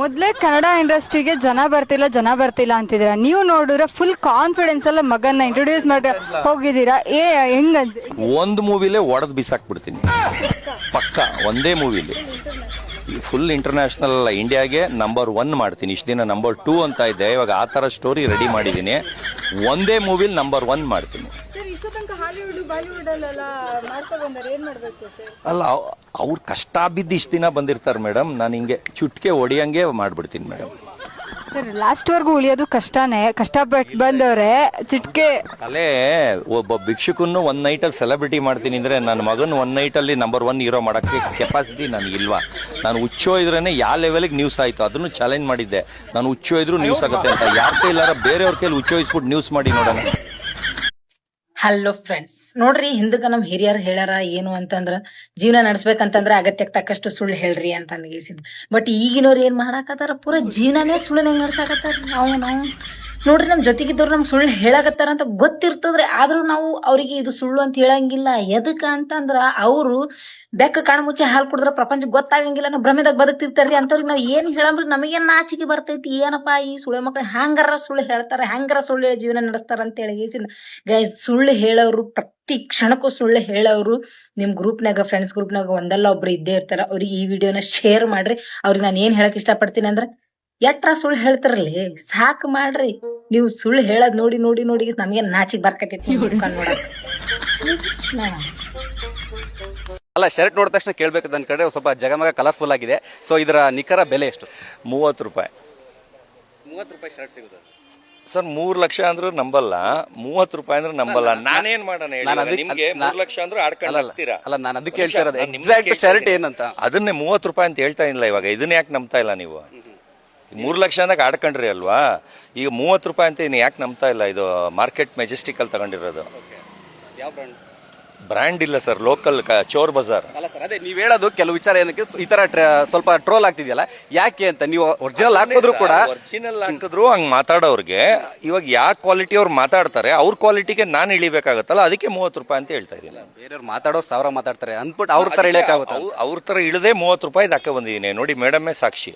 ಮೊದಲೇ ಕನ್ನಡ ಇಂಡಸ್ಟ್ರಿಗೆ ಜನ ಬರ್ತಿಲ್ಲ ಅಂತಿದ್ದೀರಾ, ನೀವು ನೋಡಿದ್ರೆ ಫುಲ್ ಕಾನ್ಫಿಡೆನ್ಸ್ ಎಲ್ಲ ಮಗನ್ನ ಇಂಟ್ರೊಡ್ಯೂಸ್ ಮಾಡಿ ಹೋಗಿದ್ದೀರಾ. ಹೆಂಗ ಒಂದು ಮೂವಿಲೇ ಒಡೆದು ಬಿಸಾಕ್ಬಿಡ್ತೀನಿ ಪಕ್ಕ, ಒಂದೇ ಮೂವಿಲಿ ಫುಲ್ ಇಂಟರ್ನ್ಯಾಷನಲ್ ಇಂಡಿಯಾಗೆ ನಂಬರ್ 1 ಮಾಡ್ತೀನಿ. ಇಷ್ಟು ದಿನ ನಂಬರ್ 2 ಅಂತ ಇದ್ದೆ, ಇವಾಗ ಆ ಥರ ಸ್ಟೋರಿ ರೆಡಿ ಮಾಡಿದ್ದೀನಿ. ಒಂದೇ ಮೂವಿಲಿ ನಂಬರ್ 1 ಮಾಡ್ತೀನಿ. ಅಲ್ಲ, ಅವ್ರು ಕಷ್ಟ ಬಿದ್ದು ಇಷ್ಟು ದಿನ ಬಂದಿರ್ತಾರೆ ಮೇಡಮ್, ನಾನು ಹಿಂಗೆ ಚುಟ್ಕೆ ಹೊಡಿಯಂಗೆ ಮಾಡ್ಬಿಡ್ತೀನಿ ಮೇಡಮ್. ಲಾಸ್ಟ್ ವರ್ಗು ಉಳಿಯೋದು ಕಷ್ಟನೇ, ಕಷ್ಟಪಟ್ಟು ಬಂದವ್ರೆ ಚಿಟ್ಕೆ. ಅಲ್ಲೇ ಒಬ್ಬ ಭಿಕ್ಷುಕನ್ನು ಒಂದ್ ನೈಟಲ್ಲಿ ಸೆಲೆಬ್ರಿಟಿ ಮಾಡ್ತೀನಿ ಅಂದ್ರೆ ನನ್ನ ಮಗನ್ ಒಂದ್ ನೈಟಲ್ಲಿ ನಂಬರ್ 1 ಹೀರೋ ಮಾಡಕ್ಕೆ ಕೆಪಾಸಿಟಿ ನನಗಿಲ್ವಾ? ನಾನು ಹುಚ್ಚೋಯ್ದ್ರೇನೆ ಯಾವ ಲೆವೆಲ್ಗೆ ನ್ಯೂಸ್ ಆಯ್ತು, ಅದನ್ನು ಚಾಲೆಂಜ್ ಮಾಡಿದ್ದೆ. ನಾನು ಹುಚ್ಚೋಯ್ದ್ರು ನ್ಯೂಸ್ ಆಗುತ್ತೆ ಅಂತ. ಯಾರ ಕೈಲಾರ ಬೇರೆಯವ್ರ ಕೈಲಿ ಹುಚ್ಚೋಯಿಸ್ಬಿಟ್ಟು ನ್ಯೂಸ್ ಮಾಡಿ ನೋಡೋಣ. ಹಲೋ ಫ್ರೆಂಡ್ಸ್, ನೋಡ್ರಿ ಹಿಂದಕ್ಕ ನಮ್ ಹಿರಿಯರ್ ಹೇಳ್ಯಾರ ಏನು ಅಂತಂದ್ರ ಜೀವನ ನಡೆಸ್ಬೇಕಂತಂದ್ರ ಅಗತ್ಯಕ್ಕೆ ತಕ್ಕಷ್ಟು ಸುಳ್ಳು ಹೇಳ್ರಿ ಅಂತ ಅನ್ಗೇಸಿದ್. ಬಟ್ ಈಗಿನವ್ರು ಏನ್ ಮಾಡಾಕತ್ತಾರ, ಪೂರ ಜೀವನನೇ ಸುಳ್ಳು ನಡ್ಸಾಕತ್ತಾರ. ನಾವು ನೋಡ್ರಿ ನಮ್ ಜೊತೆಗಿದ್ದವ್ರು ನಮ್ ಸುಳ್ಳು ಹೇಳಾಕತ್ತಾರ ಅಂತ ಗೊತ್ತಿರ್ತದ್ರಿ, ಆದ್ರೂ ನಾವು ಅವ್ರಿಗೆ ಇದು ಸುಳ್ಳು ಅಂತ ಹೇಳಂಗಿಲ್ಲ. ಎದಕ್ಕ ಅಂತಂದ್ರ ಅವ್ರು ಬೆಕ್ಕ ಕಣ್ ಮುಚ್ಚೆ ಹಾಲು ಕುಡಿದ್ರ ಪ್ರಪಂಚ ಗೊತ್ತಾಗಂಗಿಲ್ಲ, ನಾವು ಭ್ರಮೆದಾಗ ಬದುಕ್ತಿರ್ತಾರ್ರಿ. ಅಂತವ್ರಿಗೆ ನಾವ್ ಏನ್ ಹೇಳಂಬ್ರಿ ನಮಗೇನ್ ನಾಚಿಕೆ ಬರ್ತೈತಿ. ಏನಪ್ಪಾ ಈ ಸುಳ್ಳು ಮಕ್ಳು ಹ್ಯಾಂಗಾರ ಸುಳ್ಳು ಹೇಳ್ತಾರ, ಹ್ಯಾಂಗಾರ ಸುಳ್ಳು ಹೇಳಿ ಜೀವನ ನಡೆಸ್ತಾರ ಅಂತ ಹೇಳಿ ಗೈಸ್, ಸುಳ್ಳು ಹೇಳೋರು ಪ್ರತಿ ಕ್ಷಣಕ್ಕೂ ಸುಳ್ಳು ಹೇಳೋರು ನಿಮ್ ಗ್ರೂಪ್ನಾಗ, ಫ್ರೆಂಡ್ಸ್ ಗ್ರೂಪ್ನಾಗ ಒಂದಲ್ಲ ಒಬ್ರು ಇದ್ದೇ ಇರ್ತಾರ. ಅವ್ರಿಗೆ ಈ ವಿಡಿಯೋನ ಶೇರ್ ಮಾಡ್ರಿ. ಅವ್ರಿಗೆ ನಾನು ಏನ್ ಹೇಳಕ್ ಇಷ್ಟಪಡ್ತೀನಿ ಅಂದ್ರ, ಎಟ್ರ ಸುಳ್ಳು ಹೇಳ್ತಾರಲ್ಲಿ ಸಾಕು ಮಾಡ್ರಿ. ನೀವು ಸುಳ್ಳು ಹೇಳದ್ ನೋಡಿ ನೋಡಿ ನೋಡಿ ನಮ್ಗೆ ನಾಚಿಕ್ ಬರ್ಕತೈತಿ ನೋಡಕ್. ಅಲ್ಲ, ಶರ್ಟ್ ನೋಡಿದ ತಕ್ಷಣ ಕೇಳ್ಬೇಕು ಅನ್ಕೊಂಡ್ರೆ ಸ್ವಲ್ಪ ಜಗಮಗ ಕಲರ್ಫುಲ್ ಆಗಿದೆ. ಸೊ ಇದರ ನಿಖರ ಬೆಲೆ ಎಷ್ಟು? 30 ರೂಪಾಯಿ. 30 ರೂಪಾಯಿ ಶರ್ಟ್ ಸಿಗುತ್ತೆ ಸರ್? 3 ಲಕ್ಷ ಅಂದ್ರೂ ನಂಬಲ್ಲ, 30 ರೂಪಾಯಿ ಅಂದ್ರೆ ನಂಬಲ್ಲ. ನಾನೇನ್ ಮಾಡೋಣ? ನಿಮ್ಗೆ 3 ಲಕ್ಷ ಅಂದ್ರೆ ಆಡ್ಕೊಂಡ್ತೀರಾ? ಅಲ್ಲ, ನಾನು ಅದಕ್ಕೆ ಹೇಳ್ತಾ ಇರೋದು ಎಕ್ಸಾಕ್ಟ್ ಶರ್ಟ್ ಏನಂತ. ಅದನ್ನೇ 30 ರೂಪಾಯಿ ಅಂತ ಹೇಳ್ತಾ ಇಲ್ಲ ಇವಾಗ. ಇದನ್ನ ಯಾಕೆ ನಂಬ್ತಾ ಇಲ್ಲ ನೀವು? 3 ಲಕ್ಷ ಅಂದಾಗ ಆಡ್ಕೊಂಡ್ರಿ ಅಲ್ವಾ? ಈಗ 30 ರೂಪಾಯಿ ಅಂತ ಇನ್ನು ಯಾಕೆ ನಂಬ್ತಾ ಇಲ್ಲ? ಇದು ಮಾರ್ಕೆಟ್ ಮೆಜೆಸ್ಟಿಕ್ ಅಲ್ಲಿ ತಗೊಂಡಿರೋದು. ಯಾವ ಬ್ರ್ಯಾಂಡ್? ಬ್ರ್ಯಾಂಡ್ ಇಲ್ಲ ಸರ್, ಲೋಕಲ್ ಚೋರ್ ಬಜಾರ್. ಅಲ್ಲ ಸರ್, ಅದೇ ನೀವ್ ಹೇಳೋದು ಕೆಲವು ವಿಚಾರ ಏನಕ್ಕೆ ಈ ತರ ಸ್ವಲ್ಪ ಟ್ರೋಲ್ ಆಗ್ತಿದೆಯಲ್ಲ, ಯಾಕೆ ಅಂತ. ನೀವು ಒರಿಜಿನಲ್ ಹಾಕಿದ್ರು ಕೂಡ, ಒರಿಜಿನಲ್ ಹಾಕಿದ್ರು ಹಂಗ್ ಮಾತಾಡೋರ್ಗೆ ಇವಾಗ ಯಾವ ಕ್ವಾಲಿಟಿ ಅವ್ರು ಮಾತಾಡ್ತಾರೆ, ಅವ್ರ ಕ್ವಾಲಿಟಿಗೆ ನಾನು ಇಳಿಬೇಕಾಗತ್ತಲ್ಲ, ಅದಕ್ಕೆ 30 ರೂಪಾಯಿ ಅಂತ ಹೇಳ್ತಾ ಇದ್ದೀನಿ. ಬೇರೆಯವ್ರು ಮಾತಾಡೋರು 1000 ಮಾತಾಡ್ತಾರೆ ಅಂದ್ಬಿಟ್ಟು ಅವ್ರ ತರ ಇಳಿಯಕ್ಕಾಗುತ್ತೆ. ಅವ್ರ ತರ ಇಳದೆ 30 ರೂಪಾಯಿ ಹಾಕ ಬಂದಿದ್ದೀನಿ ನೋಡಿ. ಮೇಡಮ್ಮೇ ಸಾಕ್ಷಿ,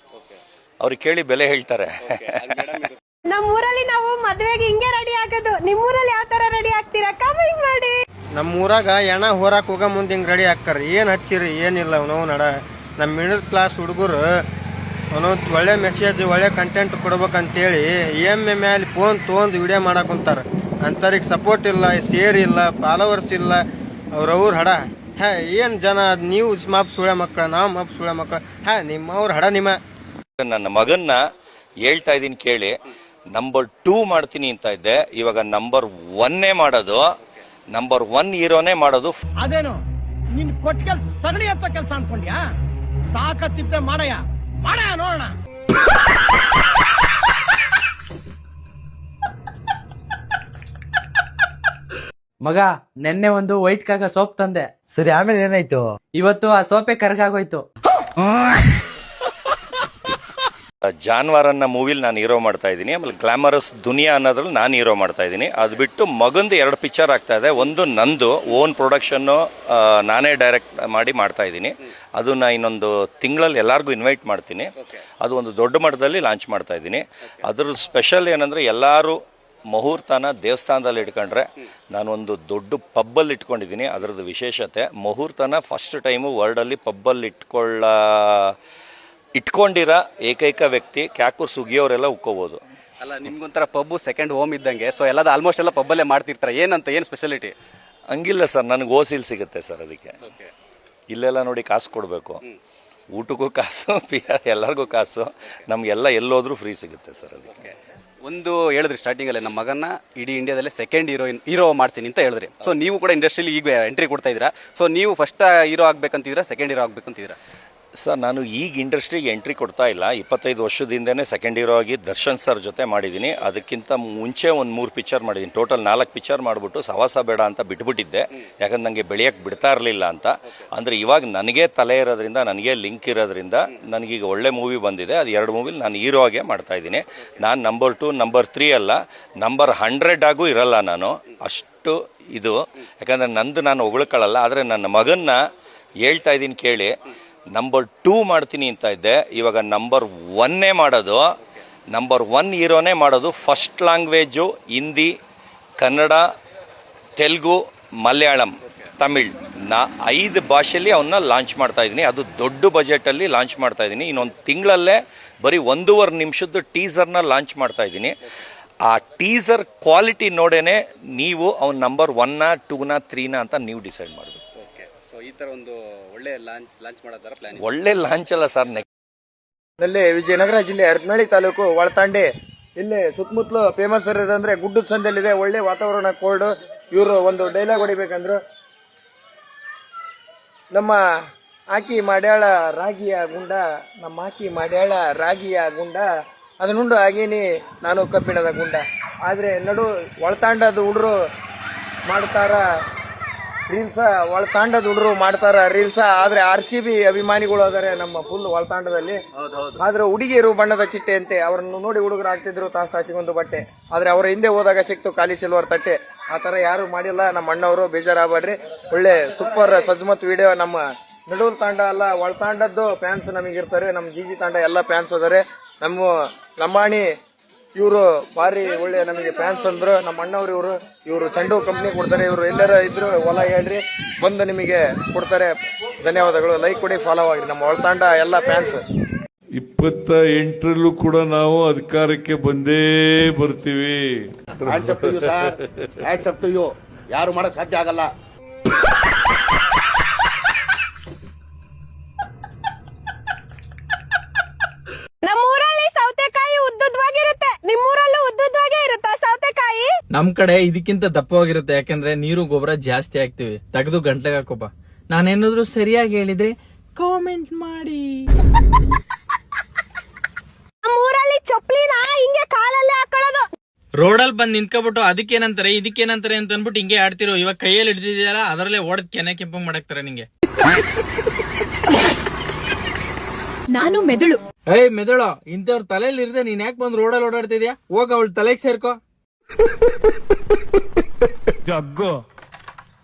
ಅವ್ರಿಗೆ ಕೇಳಿ ಬೆಲೆ ಹೇಳ್ತಾರೆ. ನಮ್ಮೂರಲ್ಲಿ ನಾವು ಮದ್ವೆಗೆ ಹಿಂಗೆ ರೆಡಿ ಆಗೋದು. ನಿಮ್ಮೂರಲ್ಲಿ ಯಾವ ತರ ರೆಡಿ ಆಗ್ತೀರಾ ಕಮೆಂಟ್ ಮಾಡಿ. ನಮ್ಮೂರಾಗ ಎಣ ಹೊರಕ್ ಹೋಗ ಮುಂದೆ ಹಿಂಗೆ ರೆಡಿ ಹಾಕ್ತಾರ. ಏನು ಹಚ್ಚಿರಿ ಏನಿಲ್ಲ. ನಾವು ನಮ್ಮ ಮಿಡಲ್ ಕ್ಲಾಸ್ ಹುಡುಗರು ಒಳ್ಳೆ ಮೆಸೇಜ್ ಒಳ್ಳೆ ಕಂಟೆಂಟ್ ಕೊಡ್ಬೇಕಂತೇಳಿ ಮೇಲೆ ಫೋನ್ ತೊಗೊಂಡು ವಿಡಿಯೋ ಮಾಡಕ್ ಕುಂತಾರ. ಅಂಥವ್ರಿಗೆ ಸಪೋರ್ಟ್ ಇಲ್ಲ, ಶೇರ್ ಇಲ್ಲ, ಫಾಲೋವರ್ಸ್ ಇಲ್ಲ. ಅವ್ರವ್ರ ಹಡ ಏನ್ ಜನ ನೀವು ಮಾಪ್ ಸುಳೆ ಮಕ್ಕಳ, ನಾವು ಮಾಪ್ ಸುಳೆ ಮಕ್ಕಳ. ನಿಮ್ಮವ್ರ ಹಡ ನಿಮ್ಮ. ನನ್ನ ಮಗನ್ನ ಹೇಳ್ತಾ ಇದೀನಿ ಕೇಳಿ, ನಂಬರ್ 2 ಮಾಡ್ತೀನಿ ಅಂತ ಇದ್ದೆ, ಇವಾಗ ನಂಬರ್ 1 ಮಾಡೋದು, ನಂಬರ್ 1 ಹೀರೋನೇ ಮಾಡೋದು. ಅದೇನು ನಿನ್ ಕೊಟ್ಟಿಗೆ ಸಗಣಿ ಹತ್ತೋ ಕೆಲಸ ಅನ್ಕೊಂಡ್ಯಾ? ತಾಕತ್ತಿದ್ರೆ ಮಾಡಯ್ಯ ನೋಡೋಣ. ಮಗ, ನೆನ್ನೆ ಒಂದು ವೈಟ್ ಕಾಗ ಸೋಪ್ ತಂದೆ. ಸರಿ, ಆಮೇಲೆ ಏನಾಯ್ತು? ಇವತ್ತು ಆ ಸೋಪೆ ಕರ್ಗಾಗೋಯ್ತು. ಜಾನ್ವಾರನ್ನ ಮೂವಿಲಿ ನಾನು ಹೀರೋ ಮಾಡ್ತಾ ಇದ್ದೀನಿ. ಆಮೇಲೆ ಗ್ಲಾಮರಸ್ ದುನಿಯಾ ಅನ್ನೋದ್ರಲ್ಲಿ ನಾನು ಹೀರೋ ಮಾಡ್ತಾ ಇದ್ದೀನಿ. ಅದು ಬಿಟ್ಟು ಮಗಂದು 2 ಪಿಕ್ಚರ್ ಆಗ್ತಾ ಇದೆ. ಒಂದು ನಂದು ಓನ್ ಪ್ರೊಡಕ್ಷನ್ನು, ನಾನೇ ಡೈರೆಕ್ಟ್ ಮಾಡಿ ಮಾಡ್ತಾ ಇದ್ದೀನಿ. ಅದನ್ನ ಇನ್ನೊಂದು ತಿಂಗಳಲ್ಲಿ ಎಲ್ಲರಿಗೂ ಇನ್ವೈಟ್ ಮಾಡ್ತೀನಿ. ಅದು ಒಂದು ದೊಡ್ಡ ಮಟ್ಟದಲ್ಲಿ ಲಾಂಚ್ ಮಾಡ್ತಾ ಇದ್ದೀನಿ. ಅದ್ರ ಸ್ಪೆಷಲ್ ಏನಂದರೆ, ಎಲ್ಲರೂ ಮುಹೂರ್ತನ ದೇವಸ್ಥಾನದಲ್ಲಿ ಇಟ್ಕೊಂಡ್ರೆ, ನಾನೊಂದು ದೊಡ್ಡ ಪಬ್ಬಲ್ಲಿ ಇಟ್ಕೊಂಡಿದ್ದೀನಿ. ಅದರದ್ದು ವಿಶೇಷತೆ, ಮುಹೂರ್ತನ ಫಸ್ಟ್ ಟೈಮು ವರ್ಲ್ಡಲ್ಲಿ ಪಬ್ಬಲ್ಲಿ ಇಟ್ಕೊಂಡಿರೋ ಏಕೈಕ ವ್ಯಕ್ತಿ ಕ್ಯಾಕೂರ್ ಸುಗಿಯವರೆಲ್ಲ ಉಕ್ಕೋಬೋದು. ಅಲ್ಲ, ನಿಮ್ಗೊಂಥರ ಪಬ್ಬು ಸೆಕೆಂಡ್ ಹೋಮ್ ಇದ್ದಂಗೆ. ಸೊ ಎಲ್ಲದ ಆಲ್ಮೋಸ್ಟ್ ಎಲ್ಲ ಪಬ್ಬಲ್ಲೇ ಮಾಡ್ತಿರ್ತಾರೆ. ಏನಂತ, ಏನು ಸ್ಪೆಷಾಲಿಟಿ? ಹಂಗಿಲ್ಲ ಸರ್, ನನಗೆ ಓಸಿಲ್ ಸಿಗುತ್ತೆ ಸರ್. ಅದಕ್ಕೆ ಇಲ್ಲೆಲ್ಲ ನೋಡಿ ಕಾಸು ಕೊಡಬೇಕು, ಊಟಕ್ಕೂ ಕಾಸು, ಎಲ್ಲರಿಗೂ ಕಾಸು, ನಮಗೆಲ್ಲ ಎಲ್ಲೋದ್ರೂ ಫ್ರೀ ಸಿಗುತ್ತೆ ಸರ್. ಅದಕ್ಕೆ ಒಂದು ಹೇಳಿದ್ರಿ ಸ್ಟಾರ್ಟಿಂಗಲ್ಲೇ, ನಮ್ಮ ಮಗನ್ನ ಇಡೀ ಇಂಡಿಯಾದಲ್ಲೇ ಸೆಕೆಂಡ್ ಹೀರೋ ಮಾಡ್ತೀನಿ ಅಂತ ಹೇಳಿದ್ರಿ. ಸೊ ನೀವು ಕೂಡ ಇಂಡಸ್ಟ್ರಿಯಲ್ಲಿ ಈಗ ಎಂಟ್ರಿ ಕೊಡ್ತಾ ಇದ್ದೀರಾ. ಸೊ ನೀವು ಫಸ್ಟ್ ಹೀರೋ ಆಗ್ಬೇಕಂತಿದ್ದೀರಾ, ಸೆಕೆಂಡ್ ಹೀರೋ ಆಗ್ಬೇಕಂತಿದ್ದೀರಾ? ಸರ್, ನಾನು ಈಗ ಇಂಡಸ್ಟ್ರಿಗೆ ಎಂಟ್ರಿ ಕೊಡ್ತಾ ಇಲ್ಲ. 25 ವರ್ಷದಿಂದನೇ ಸೆಕೆಂಡ್ ಹೀರೋ ಆಗಿ ದರ್ಶನ್ ಸರ್ ಜೊತೆ ಮಾಡಿದ್ದೀನಿ. ಅದಕ್ಕಿಂತ ಮುಂಚೆ ಒಂದು 3 ಪಿಕ್ಚರ್ ಮಾಡಿದ್ದೀನಿ. ಟೋಟಲ್ 4 ಪಿಕ್ಚರ್ ಮಾಡಿಬಿಟ್ಟು ಸವಾಸ ಬೇಡ ಅಂತ ಬಿಟ್ಬಿಟ್ಟಿದ್ದೆ, ಯಾಕಂದ್ರೆ ನನಗೆ ಬೆಳೆಯೋಕ್ಕೆ ಬಿಡ್ತಾ ಇರಲಿಲ್ಲ ಅಂತ. ಅಂದರೆ ಇವಾಗ ನನಗೆ ತಲೆ ಇರೋದ್ರಿಂದ, ನನಗೆ ಲಿಂಕ್ ಇರೋದ್ರಿಂದ ನನಗೀಗ ಒಳ್ಳೆ ಮೂವಿ ಬಂದಿದೆ. ಅದು 2 ಮೂವಿಲಿ ನಾನು ಹೀರೋ ಆಗೇ ಮಾಡ್ತಾಯಿದ್ದೀನಿ. ನಾನು ನಂಬರ್ 2, ನಂಬರ್ 3 ಅಲ್ಲ, ನಂಬರ್ 100 ಆಗೂ ಇರಲ್ಲ ನಾನು. ಅಷ್ಟು ಇದು, ಯಾಕಂದರೆ ನಂದು ನಾನು ಹೊಗಳ್ಕೊಳ್ಳಲ್ಲ. ಆದರೆ ನನ್ನ ಮಗನ್ನ ಹೇಳ್ತಾ ಇದ್ದೀನಿ ಕೇಳಿ, ನಂಬರ್ 2 ಮಾಡ್ತೀನಿ ಅಂತ ಇದ್ದೆ, ಇವಾಗ ನಂಬರ್ 1 ಮಾಡೋದು. ನಂಬರ್ 1 ಹೀರೋನೇ ಮಾಡೋದು. ಫಸ್ಟ್ ಲ್ಯಾಂಗ್ವೇಜು ಹಿಂದಿ, ಕನ್ನಡ, ತೆಲುಗು, ಮಲಯಾಳಂ, ತಮಿಳ್ 5 ಭಾಷೆಯಲ್ಲಿ ಅವನ್ನ ಲಾಂಚ್ ಮಾಡ್ತಾ ಇದ್ದೀನಿ. ಅದು ದೊಡ್ಡ ಬಜೆಟಲ್ಲಿ ಲಾಂಚ್ ಮಾಡ್ತಾ ಇದ್ದೀನಿ. ಇನ್ನೊಂದು ತಿಂಗಳಲ್ಲೇ ಬರೀ 1.5 ನಿಮಿಷದ್ದು ಟೀಸರ್ನ ಲಾಂಚ್ ಮಾಡ್ತಾ ಇದ್ದೀನಿ. ಆ ಟೀಸರ್ ಕ್ವಾಲಿಟಿ ನೋಡೇನೆ ನೀವು ಅವ್ನ ನಂಬರ್ 1 2 3 ಅಂತ ನೀವು ಡಿಸೈಡ್ ಮಾಡಬೇಕು. ಸೊ ಈ ತರ ಒಂದು ಒಳ್ಳೆ ಲಾಂಚ್ ಮಾಡೋದರ ಪ್ಲಾನ್. ಒಳ್ಳೆ ಲಾಂಚ್ ಅಲ್ಲ ಸರ್. ನಲ್ಲಿ ವಿಜಯನಗರ ಜಿಲ್ಲೆ ಹರಪನಹಳ್ಳಿ ತಾಲೂಕು ಒಳತಾಂಡೆ. ಇಲ್ಲಿ ಸುತ್ತಮುತ್ತಲು ಫೇಮಸ್ ಇರೋದಂದ್ರೆ ಗುಡ್ಡದ ಸಂದಲ್ಲಿದೆ, ಒಳ್ಳೆ ವಾತಾವರಣ, ಕೋಲ್ಡ್. ಇವರು ಒಂದು ಡೈಲಾಗ್ ಹೊಡಿಬೇಕಂದ್ರು, ನಮ್ಮ ಆಕಿ ಮಾಡ್ಯಾಳ ರಾಗಿಯ ಗುಂಡ, ನಮ್ಮ ಆಕಿ ಮಾಡ್ಯಾಳ ರಾಗಿಯ ಗುಂಡ, ಅದನ್ನುಂಡು ಆಗೇನಿ ನಾನು ಕಬ್ಬಿಣದ ಗುಂಡ. ಆದರೆ ಒಳತಾಂಡದ ಹುಡ್ರು ಮಾಡ್ತಾರ ರೀಲ್ಸ, ಒಳತಾಂಡದ ಹುಡ್ರು ಮಾಡ್ತಾರ ರೀಲ್ಸ. ಆದ್ರೆ RCB ಅಭಿಮಾನಿಗಳು ಅದಾರೆ ನಮ್ಮ ಫುಲ್ ಒಳತಾಂಡದಲ್ಲಿ. ಆದ್ರೆ ಹುಡುಗಿಯರು ಬಣ್ಣದ ಚಿಟ್ಟೆ ಅಂತೆ, ಅವರನ್ನು ನೋಡಿ ಹುಡುಗರು ಆಗ್ತಿದ್ರು ತಾಸಿಗೊಂದು ಬಟ್ಟೆ. ಆದ್ರೆ ಅವರ ಹಿಂದೆ ಹೋದಾಗ ಸಿಕ್ತು ಖಾಲಿ ಸಿಲ್ವರ್ ತಟ್ಟೆ. ಆ ತರ ಯಾರು ಮಾಡಿಲ್ಲ ನಮ್ಮ ಅಣ್ಣವರು, ಬೇಜಾರಾಗಬೇಡ್ರಿ. ಒಳ್ಳೆ ಸೂಪರ್ ಸಜ್ಮತ್ ವಿಡಿಯೋ. ನಮ್ಮ ನಡುವಲ್ ತಾಂಡ ಅಲ್ಲ, ಒಳತಾಂಡದ್ದು ಫ್ಯಾನ್ಸ್ ನಮಗಿರ್ತಾರೆ. ನಮ್ಮ ಜಿಜಿ ತಾಂಡ ಎಲ್ಲ ಫ್ಯಾನ್ಸ್ ಅದಾರೆ. ಲಂಬಾಣಿ ಇವರು ಭಾರಿ ಒಳ್ಳೆ ನಮಗೆ ಫ್ಯಾನ್ಸ್ ಅಂದ್ರು. ನಮ್ಮ ಅಣ್ಣವ್ರು ಇವರು ಚೆಂಡು ಕಂಪ್ನಿ ಕೊಡ್ತಾರೆ. ಇವರು ಎಲ್ಲರ ಇದ್ರು ಹೊಲ ಹೇಳ್ರಿ, ಬಂದು ನಿಮಗೆ ಕೊಡ್ತಾರೆ. ಧನ್ಯವಾದಗಳು. ಲೈಕ್ ಕೊಡಿ, ಫಾಲೋ ಆಗ್ರಿ. ನಮ್ಮ ಒಳತಾಂಡ ಎಲ್ಲ ಫ್ಯಾನ್ಸ್. 28ರಲ್ಲೂ ಕೂಡ ನಾವು ಅಧಿಕಾರಕ್ಕೆ ಬಂದೇ ಬರ್ತೀವಿ. ಯಾರು ಮಾಡಕ್ ಸಾಧ್ಯ ಆಗಲ್ಲ. ನಮ್ಮೂರಲ್ಲಿ ಸೌತೆಕಾಯಿ ಉದ್ದುದ್ವಾಗಿರುತ್ತೆ, ನಿಮ್ಮೂರಲ್ಲೂ ಉದ್ದುದ್ವಾಗೇ ಇರುತ್ತಾ ಸೌತೆಕಾಯಿ? ನಮ್ ಕಡೆ ಇದಕ್ಕಿಂತ ದಪ್ಪವಾಗಿರುತ್ತೆ, ಯಾಕಂದ್ರೆ ನೀರು ಗೊಬ್ಬರ ಜಾಸ್ತಿ ಹಾಕ್ತಿವಿ. ತೆಗೆದು ಗಂಟ್ಲೆಗೆ ಹಾಕೋಪ. ನಾನೇನಾದ್ರು ಸರಿಯಾಗಿ ಹೇಳಿದ್ರೆ ಕಾಮೆಂಟ್ ಮಾಡಿ. ನಮ್ಮೂರಲ್ಲಿ ಚಪ್ಪಲಿನ ಹಿಂಗೆ ಕಾಲಲ್ಲೇ ಹಾಕೊಳ್ಳೋದು. ರೋಡಲ್ಲಿ ಬಂದ್ ನಿಂತ್ಕೊಬಿಟ್ಟು ಅದಕ್ಕೇನಂತಾರೆ ಇದಕ್ಕೇನಂತಾರೆ ಅಂತ ಅನ್ಬಿಟ್ಟು ಹಿಂಗೆ ಆಡ್ತಿರೋ. ಇವಾಗ ಕೈಯಲ್ಲಿ ಹಿಡಿದಿದ್ಯಲ್ಲ, ಅದರಲ್ಲೇ ಓಡದ್ ಕೆನೆ ಕೆಂಪ ಮಾಡಾಕ್ತಾರೆ ನಿಂಗೆ. ನಾನು ಮೆದುಳು. ಮೆದುಳು ಇಂಥವ್ರ ತಲೆಯಲ್ಲಿ ಇರದೆ ನೀನ್ ಯಾಕೆ ಬಂದ್ ರೋಡಲ್ಲಿ ಓಡಾಡ್ತಿದ್ಯಾ? ಹೋಗ ಅವಳ ತಲೆಗೆ ಸೇರ್ಕೋ. ಜಗ್ಗು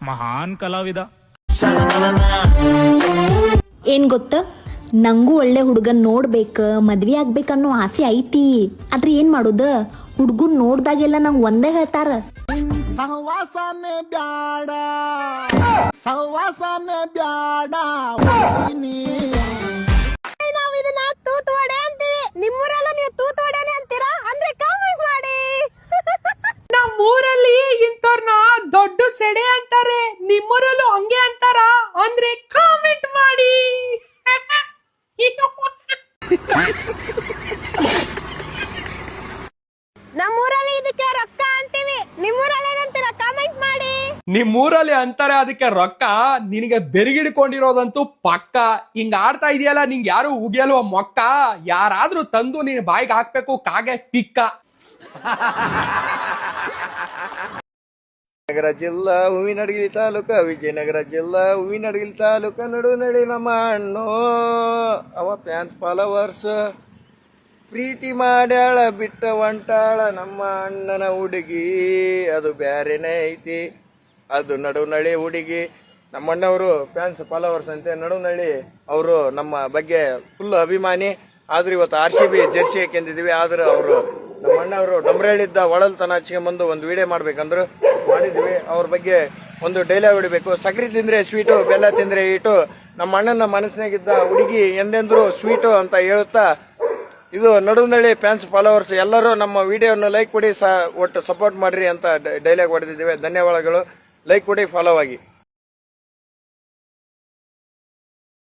ಮಹಾನ್ ಕಲಾವಿದ. ಏನ್ ಗೊತ್ತ, ನಂಗೂ ಒಳ್ಳೆ ಹುಡುಗನ್ ನೋಡ್ಬೇಕ, ಮದ್ವಿ ಆಗ್ಬೇಕನ್ನೋ ಆಸೆ ಐತಿ. ಆದ್ರೆ ಏನ್ ಮಾಡುದ, ಹುಡ್ಗನ್ ನೋಡ್ದಾಗೆಲ್ಲ ನಂಗ್ ಒಂದೇ ಹೇಳ್ತಾರ, ಸಹವಾಸನೆ ಬ್ಯಾಡ, ಸಹವಾಸನೆ ಬ್ಯಾಡ. ನಾವ್ ಇದನ್ನ ತೂತುವಡೆ ಅಂತೀವಿ. ನಿಮ್ಮೂರಲ್ಲೂ ನೀವು ತೂತುವಡೆನೆ ಅಂತೀರಾ? ಅಂದ್ರೆ ಕಾಮೆಂಟ್ ಮಾಡಿ. ನಮ್ಮೂರಲ್ಲಿ ಇಂಥವ್ರನ್ನ ದೊಡ್ಡ ಸೆಡೆ ಅಂತಾರೆ, ನಿಮ್ಮೂರಲ್ಲೂ ಹಂಗೆ ಅಂತಾರ? ಅಂದ್ರೆ ಕಾಮೆಂಟ್ ಮಾಡಿ. ನಮ್ಮೂರಲ್ಲಿ ಇದಕ್ಕೆ ರೊಕ್ಕ ಅಂತೀವಿ, ನಿಮ್ಮೂರಲ್ಲಿ ಏನಂತೀರಾ? ಕಾಮೆಂಟ್ ಮಾಡಿ. ನಿಮ್ಮೂರಲ್ಲಿ ಅಂತಾರೆ ಅದಕ್ಕೆ ರೊಕ್ಕ. ನಿನಗೆ ಬೆರಗಿಡ್ಕೊಂಡಿರೋದಂತೂ ಪಕ್ಕ. ಹಿಂಗ ಆಡ್ತಾ ಇದೆಯಲ್ಲ, ನಿಂಗೆ ಯಾರು ಉಗಿಯಲ್ವ ಮೊಕ್ಕ. ಯಾರಾದ್ರೂ ತಂದು ನೀನ್ ಬಾಯಿಗೆ ಹಾಕ್ಬೇಕು ಕಾಗೆ ಪಿಕ್ಕ. ನಗರ ಜಿಲ್ಲಾ ಹೂವಿನಡಗಲಿ ತಾಲೂಕ, ವಿಜಯನಗರ ಜಿಲ್ಲಾ ಹೂವಿನಡಗಲಿ ತಾಲೂಕ. ನಡಿ ನಮ್ಮ ಅಣ್ಣು ಅವ ಫ್ಯಾನ್ಸ್ ಫಾಲೋವರ್ಸ್. ಪ್ರೀತಿ ಮಾಡ್ಯಾಳ ಬಿಟ್ಟ ಹೊಂಟಾಳ ನಮ್ಮ ಅಣ್ಣನ ಹುಡುಗಿ, ಅದು ಬ್ಯಾರೇನೇ ಐತಿ. ಅದು ನಡುನಳ್ಳಿ ಹುಡುಗಿ. ನಮ್ಮ ಅಣ್ಣವರು ಫ್ಯಾನ್ಸ್ ಫಾಲೋವರ್ಸ್ ಅಂತೆ. ನಡುನಳ್ಳಿ ಅವರು ನಮ್ಮ ಬಗ್ಗೆ ಫುಲ್ ಅಭಿಮಾನಿ. ಆದ್ರೆ ಇವತ್ತು RCB ಜೆರ್ಸಿ ಹಾಕೊಂಡಿದೀವಿ. ಆದ್ರೆ ಅವರು ನಮ್ಮ ಅಣ್ಣವರು ಡೊಂಬ್ರಳ್ಳಿದ್ದ ಒಳಲ್ತನ ಹಚ್ಕೊಂಡ್ಬಂದು ಒಂದು ವಿಡಿಯೋ ಮಾಡ್ಬೇಕಂದ್ರು ಮಾಡಿದ್ವಿ. ಅವ್ರ ಬಗ್ಗೆ ಒಂದು ಡೈಲಾಗ್ ಹೊಡಿಬೇಕು. ಸಕ್ರೆ ತಿಂದ್ರೆ ಸ್ವೀಟು, ಬೆಲ್ಲ ತಿಂದ್ರೆ ಈಟು. ನಮ್ಮ ಅಣ್ಣನ ಮನಸ್ಸಿನಾಗಿದ್ದ ಹುಡುಗಿ ಎಂದೆಂದ್ರು ಸ್ವೀಟು ಅಂತ ಹೇಳುತ್ತಾ, ಇದು ನಡುವನಹಳ್ಳಿ ಫ್ಯಾನ್ಸ್ ಫಾಲೋವರ್ಸ್ ಎಲ್ಲರೂ ನಮ್ಮ ವಿಡಿಯೋನ ಲೈಕ್ ಕೊಡಿ, ಒಟ್ಟು ಸಪೋರ್ಟ್ ಮಾಡ್ರಿ ಅಂತ ಡೈಲಾಗ್ ಹೊಡೆದಿದ್ದೇವೆ. ಧನ್ಯವಾದಗಳು. ಲೈಕ್ ಕೊಡಿ, ಫಾಲೋ ಆಗಿ.